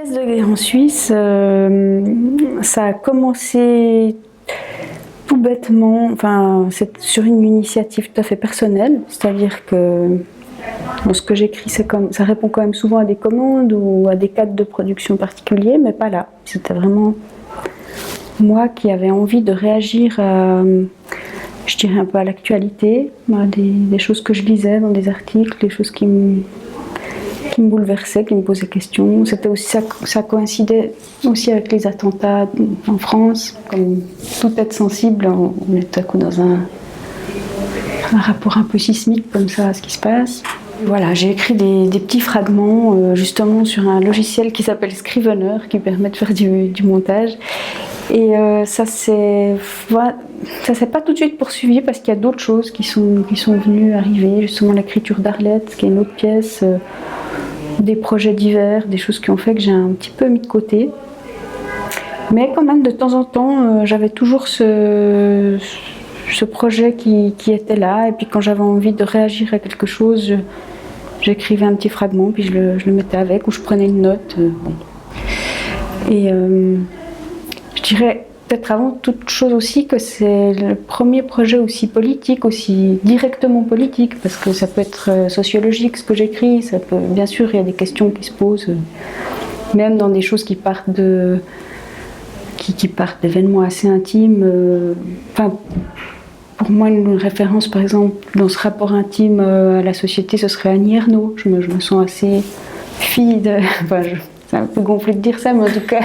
Pièces de guerre en Suisse, ça a commencé tout bêtement, enfin, c'est sur une initiative tout à fait personnelle, c'est-à-dire que ce que j'écris, ça répond quand même souvent à des commandes ou à des cadres de production particuliers, mais pas là. C'était vraiment moi qui avais envie de réagir à, je dirais un peu à l'actualité, à des choses que je lisais dans des articles, des choses qui me bouleversaient, qui me posaient question. C'était aussi, ça coïncidait aussi avec les attentats en France. Comme tout être sensible, on est tout à coup dans un rapport un peu sismique comme ça à ce qui se passe. Voilà, j'ai écrit des petits fragments justement sur un logiciel qui s'appelle Scrivener, qui permet de faire du montage. Et ça s'est pas tout de suite poursuivi parce qu'il y a d'autres choses qui sont venues arriver, justement l'écriture d'Arlette, qui est une autre pièce, des projets divers, des choses qui ont fait que j'ai un petit peu mis de côté. Mais quand même, de temps en temps, j'avais toujours ce projet qui était là, et puis quand j'avais envie de réagir à quelque chose, j'écrivais un petit fragment, puis je le mettais avec, ou je prenais une note. Bon. Et je dirais peut-être avant toute chose aussi que c'est le premier projet aussi politique, aussi directement politique, parce que ça peut être sociologique ce que j'écris, ça peut, bien sûr il y a des questions qui se posent, même dans des choses qui partent d'événements assez intimes. Pour moi, une référence, par exemple, dans ce rapport intime à la société, ce serait Annie Ernaux. Je me sens assez fille de... c'est un peu gonflé de dire ça, mais en tout cas,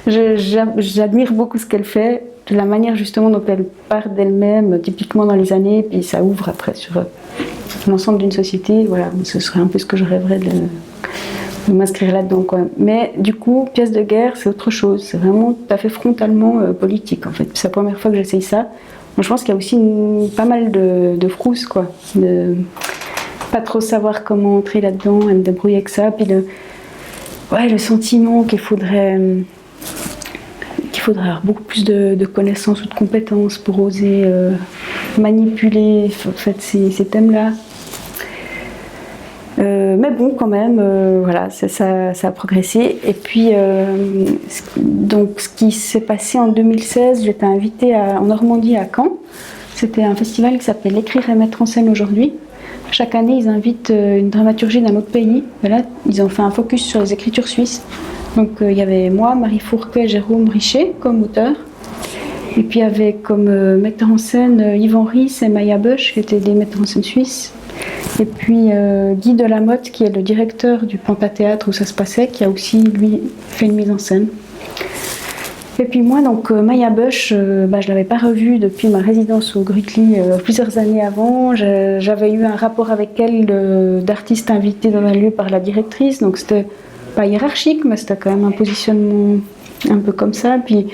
j'admire beaucoup ce qu'elle fait, de la manière justement dont elle part d'elle-même, typiquement dans les années, puis ça ouvre après sur l'ensemble d'une société. Voilà, ce serait un peu ce que je rêverais de m'inscrire là-dedans, quoi. Mais du coup, Pièces de guerre, c'est autre chose. C'est vraiment tout à fait frontalement politique, en fait. C'est la première fois que j'essaye ça. Moi, je pense qu'il y a aussi pas mal de frousse, quoi. De pas trop savoir comment entrer là-dedans et me débrouiller avec ça. Puis le sentiment qu'il faudrait avoir beaucoup plus de connaissances ou de compétences pour oser manipuler en fait, ces thèmes-là. Mais bon, quand même, voilà, ça a progressé. Et puis, donc, ce qui s'est passé en 2016, j'étais invitée en Normandie, à Caen. C'était un festival qui s'appelle Écrire et mettre en scène aujourd'hui. Chaque année, ils invitent une dramaturgie d'un autre pays. Et là, ils ont fait un focus sur les écritures suisses. Donc, il y avait moi, Marie Fourquet et Jérôme Richer comme auteurs. Et puis, il y avait comme metteurs en scène Yvan Ries et Maya Busch, qui étaient des metteurs en scène suisses. Et puis Guy Delamotte, qui est le directeur du Pantathéâtre où ça se passait, qui a aussi, lui, fait une mise en scène. Et puis moi, donc Maya Busch, je ne l'avais pas revue depuis ma résidence au Grutli plusieurs années avant. J'avais eu un rapport avec elle d'artiste invité dans un lieu par la directrice, donc c'était pas hiérarchique, mais c'était quand même un positionnement un peu comme ça. Puis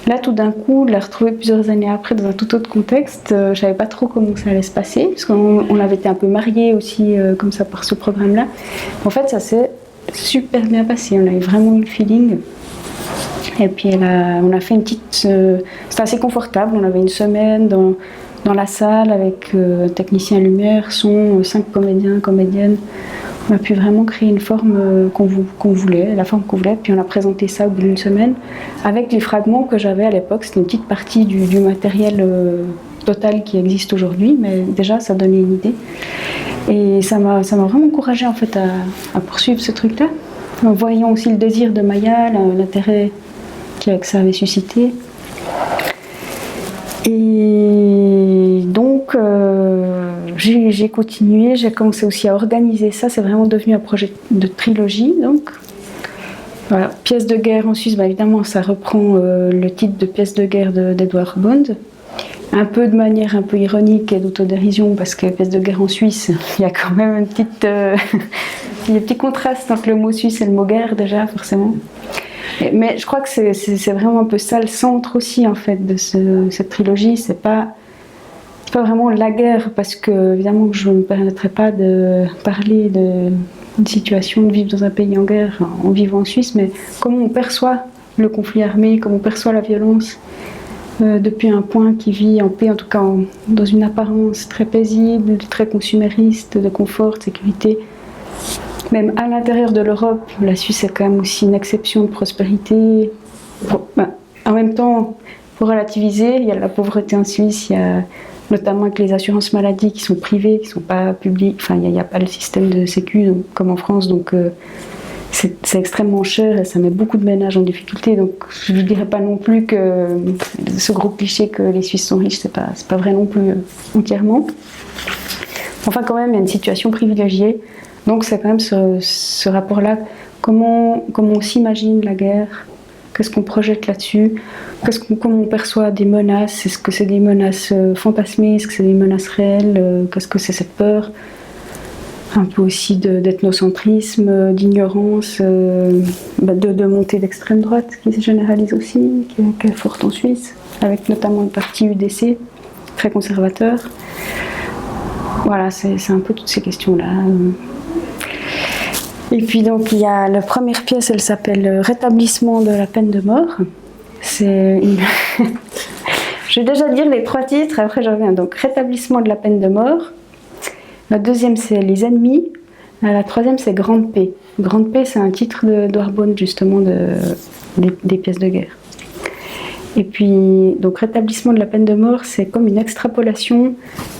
là, tout d'un coup, de la retrouver plusieurs années après dans un tout autre contexte, je ne savais pas trop comment ça allait se passer, parce qu'on avait été un peu mariés aussi comme ça par ce programme-là. En fait, ça s'est super bien passé, on a eu vraiment eu le feeling. Et puis on a fait une petite... c'était assez confortable, on avait une semaine dans la salle avec un technicien lumière, son, 5 comédiens, comédiennes. On a pu vraiment créer une forme qu'on voulait, la forme qu'on voulait, puis on a présenté ça au bout d'une semaine avec les fragments que j'avais à l'époque. C'était une petite partie du matériel total qui existe aujourd'hui, mais déjà ça donnait une idée. Et ça m'a vraiment encouragée en fait à poursuivre ce truc-là, en voyant aussi le désir de Maya, l'intérêt que ça avait suscité. Et donc j'ai continué, j'ai commencé aussi à organiser ça, c'est vraiment devenu un projet de trilogie. Donc voilà, Pièces de guerre en Suisse, évidemment ça reprend le titre de Pièces de guerre d'Edouard Bond, un peu de manière un peu ironique et d'autodérision, parce que Pièces de guerre en Suisse, il y a quand même une petite, il y a un petit contraste entre le mot suisse et le mot guerre déjà forcément. Mais je crois que c'est vraiment un peu ça le centre aussi en fait de cette trilogie. C'est pas vraiment la guerre, parce que évidemment je ne me permettrai pas de parler d'une situation de vivre dans un pays en guerre en vivant en Suisse, mais comment on perçoit le conflit armé, comment on perçoit la violence depuis un point qui vit en paix, en tout cas dans une apparence très paisible, très consumériste, de confort, de sécurité, même à l'intérieur de l'Europe, la Suisse est quand même aussi une exception de prospérité. En même temps, pour relativiser, il y a la pauvreté en Suisse, il y a notamment avec les assurances maladie qui sont privées, qui ne sont pas publiques, enfin il n'y a pas le système de sécu donc, comme en France, donc c'est extrêmement cher et ça met beaucoup de ménages en difficulté. Donc je ne dirais pas non plus que ce gros cliché que les Suisses sont riches, c'est pas vrai non plus entièrement. Enfin quand même, il y a une situation privilégiée. Donc c'est quand même ce rapport-là. Comment on s'imagine la guerre? Qu'est-ce qu'on projette là-dessus? Comment on perçoit des menaces? Est-ce que c'est des menaces fantasmées? Est-ce que c'est des menaces réelles? Qu'est-ce que c'est cette peur? Un peu aussi d'ethnocentrisme, d'ignorance, de montée d'extrême droite qui se généralise aussi, qui est forte en Suisse, avec notamment le parti UDC, très conservateur. Voilà, c'est un peu toutes ces questions-là. Et puis donc il y a la première pièce, elle s'appelle Rétablissement de la peine de mort. C'est une... Je vais déjà dire les 3 titres, après je reviens. Donc Rétablissement de la peine de mort. La deuxième c'est Les ennemis. La troisième c'est Grande paix. Grande paix c'est un titre d'Orbonne justement des pièces de guerre. Et puis, donc, Rétablissement de la peine de mort, c'est comme une extrapolation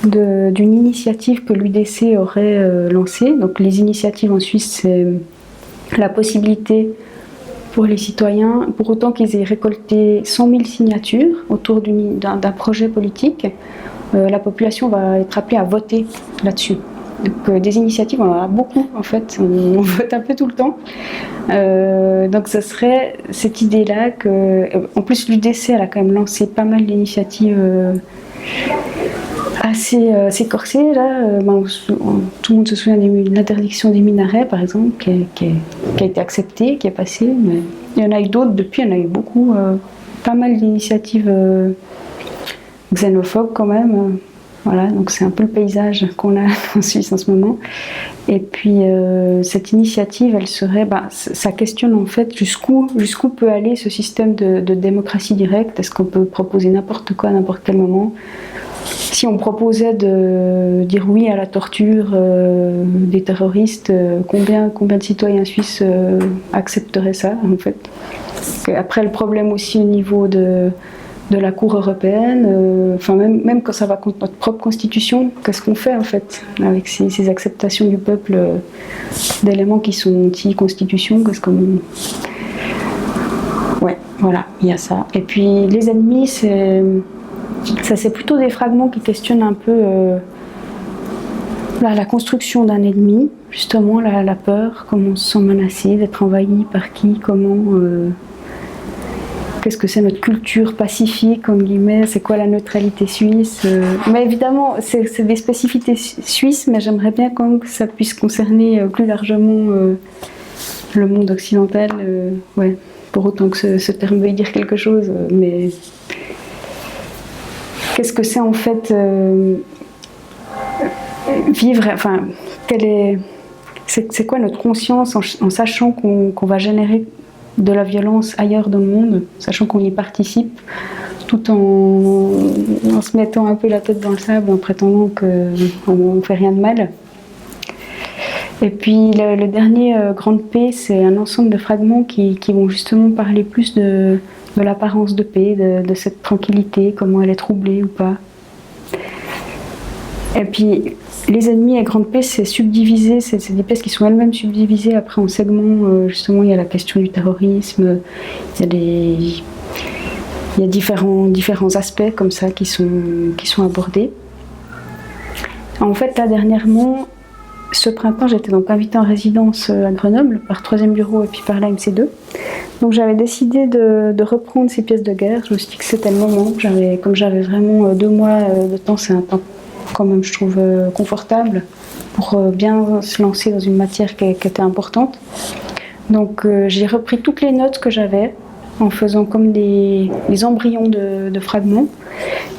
d'une initiative que l'UDC aurait lancée. Donc, les initiatives en Suisse, c'est la possibilité pour les citoyens, pour autant qu'ils aient récolté 100 000 signatures autour d'un projet politique, la population va être appelée à voter là-dessus. Donc, des initiatives, on en a beaucoup en fait, on vote un peu tout le temps. Donc ce serait cette idée-là que, en plus l'UDC elle a quand même lancé pas mal d'initiatives assez corsées là. Tout le monde se souvient de l'interdiction des minarets par exemple, qui a été acceptée, qui est passée. Mais il y en a eu d'autres depuis, il y en a eu beaucoup, pas mal d'initiatives xénophobes quand même. Voilà, donc c'est un peu le paysage qu'on a en Suisse en ce moment. Et puis cette initiative, elle serait, ça questionne en fait jusqu'où peut aller ce système de démocratie directe. Est-ce qu'on peut proposer n'importe quoi à n'importe quel moment? Si on proposait de dire oui à la torture des terroristes, combien de citoyens suisses accepteraient ça en fait? Après le problème aussi au niveau de la Cour européenne, même quand ça va contre notre propre constitution, qu'est-ce qu'on fait en fait avec ces acceptations du peuple d'éléments qui sont anti-constitution? Ouais, voilà, il y a ça. Et puis les ennemis, c'est plutôt des fragments qui questionnent un peu la construction d'un ennemi, justement la peur, comment on se sent menacé, d'être envahi par qui, comment... Qu'est-ce que c'est notre culture pacifique, en guillemets, c'est quoi la neutralité suisse? Mais évidemment, c'est des spécificités suisses, mais j'aimerais bien quand même que ça puisse concerner plus largement le monde occidental. Ouais, pour autant que ce terme veuille dire quelque chose, mais qu'est-ce que c'est en fait vivre, enfin, c'est quoi notre conscience en sachant qu'on va générer de la violence ailleurs dans le monde, sachant qu'on y participe, tout en se mettant un peu la tête dans le sable, en prétendant qu'on ne fait rien de mal. Et puis le dernier, Grande paix, c'est un ensemble de fragments qui vont justement parler plus de l'apparence de paix, de cette tranquillité, comment elle est troublée ou pas. Et puis les ennemis et Grande paix, c'est subdivisé, c'est des pièces qui sont elles-mêmes subdivisées après en segments. Justement, il y a la question du terrorisme, il y a différents aspects comme ça qui sont abordés. En fait, là dernièrement, ce printemps, j'étais donc invitée en résidence à Grenoble par 3e bureau et puis par l'AMC2. Donc j'avais décidé de reprendre ces pièces de guerre. Je me suis dit que c'était le moment. Comme j'avais vraiment 2 mois de temps, c'est un temps quand même, je trouve, confortable pour bien se lancer dans une matière qui était importante. Donc j'ai repris toutes les notes que j'avais en faisant comme des embryons de fragments.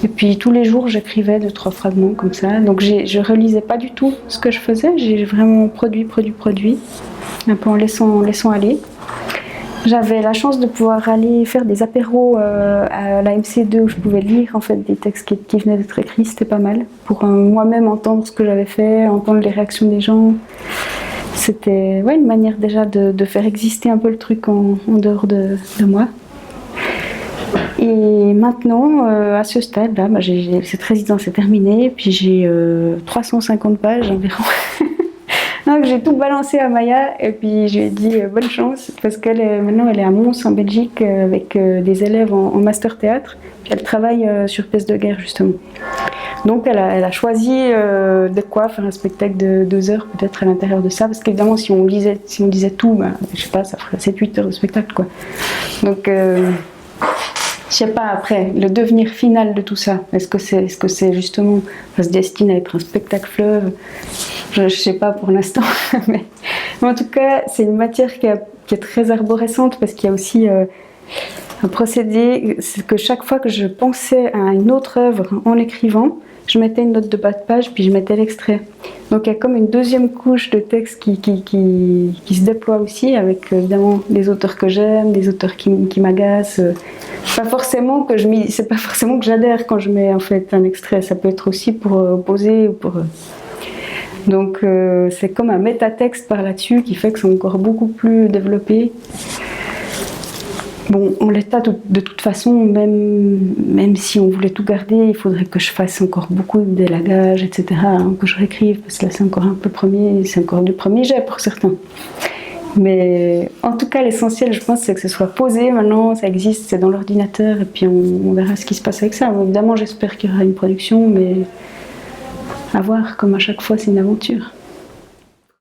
Et puis tous les jours, j'écrivais 2-3 fragments comme ça. Donc je relisais pas du tout ce que je faisais. J'ai vraiment produit, un peu en laissant aller. J'avais la chance de pouvoir aller faire des apéros à la MC2 où je pouvais lire en fait des textes qui venaient d'être écrits, c'était pas mal. Pour moi-même entendre ce que j'avais fait, entendre les réactions des gens. c'était une manière déjà de faire exister un peu le truc en dehors de moi. Et maintenant, à ce stade-là, cette résidence est terminée, puis j'ai 350 pages environ. Donc j'ai tout balancé à Maya, et puis je lui ai dit bonne chance, parce maintenant elle est à Mons en Belgique avec des élèves en master théâtre, puis elle travaille sur pièces de guerre justement. Donc elle a choisi de quoi faire un spectacle de 2 heures peut-être à l'intérieur de ça, parce qu'évidemment si on disait tout, je sais pas, ça ferait 7-8 heures de spectacle quoi. Donc je sais pas après, le devenir final de tout ça, est-ce que c'est justement, ça se destine à être un spectacle fleuve? Je sais pas pour l'instant, mais en tout cas c'est une matière qui est très arborescente, parce qu'il y a aussi un procédé, c'est que chaque fois que je pensais à une autre œuvre en l'écrivant, je mettais une note de bas de page, puis je mettais l'extrait. Donc il y a comme une deuxième couche de texte qui se déploie aussi, avec évidemment des auteurs que j'aime, des auteurs qui m'agacent. C'est pas forcément que j'adhère quand je mets en fait un extrait, ça peut être aussi pour opposer ou pour... Donc c'est comme un métatexte par là-dessus qui fait que c'est encore beaucoup plus développé. Bon, en l'état, de toute façon, même si on voulait tout garder, il faudrait que je fasse encore beaucoup d'élagage, etc., que je réécrive, parce que là c'est encore un peu c'est encore du premier jet pour certains. Mais en tout cas, l'essentiel, je pense, c'est que ce soit posé maintenant, ça existe, c'est dans l'ordinateur, et puis on verra ce qui se passe avec ça. Bon, évidemment, j'espère qu'il y aura une production, mais à voir, comme à chaque fois, c'est une aventure.